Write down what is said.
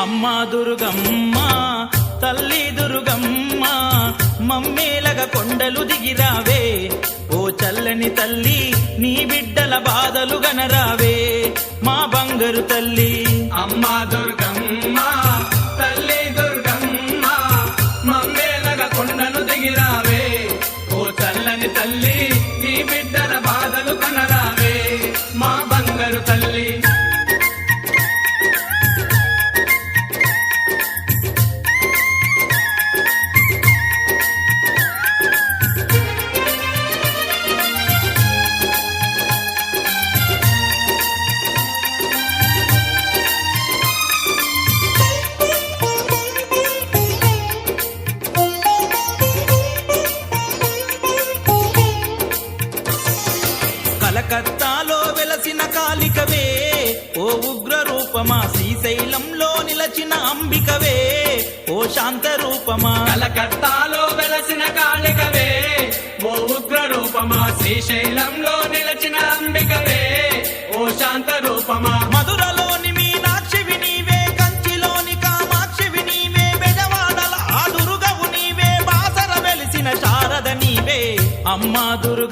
అమ్మా దుర్గమ్మ తల్లి దుర్గమ్మ మమ్మేలగ కొండలు దిగిరావే ఓ చల్లని తల్లి నీ బిడ్డల బాధలు గనరావే మా బంగారు తల్లి అమ్మా దుర్గమ్మ తల్లి దుర్గమ్మ మమ్మేలగ కొండను దిగిరావే ఓ చల్లని తల్లి నీ బిడ్డల బాధలు కనరావే మా బంగారు తల్లి కలకత్తాలో వెలసిన కాళికవే ఓ ఉగ్ర రూపమా శ్రీశైలంలో నిలచిన అంబికవే ఓ శాంత రూపమా కలకత్తాలో వెలసిన కాళికవే ఓ ఉగ్ర రూపమా శ్రీశైలంలో నిలచిన అంబికవే ఓ శాంత రూపమా మధురలోని మీనాక్షివి నీవే కంచిలోని కామాక్షివి నీవే బెజవాడల ఆదురుగవు నీవే బాసర వెలిసిన శారద నీవే అమ్మా దుర్గమ్మ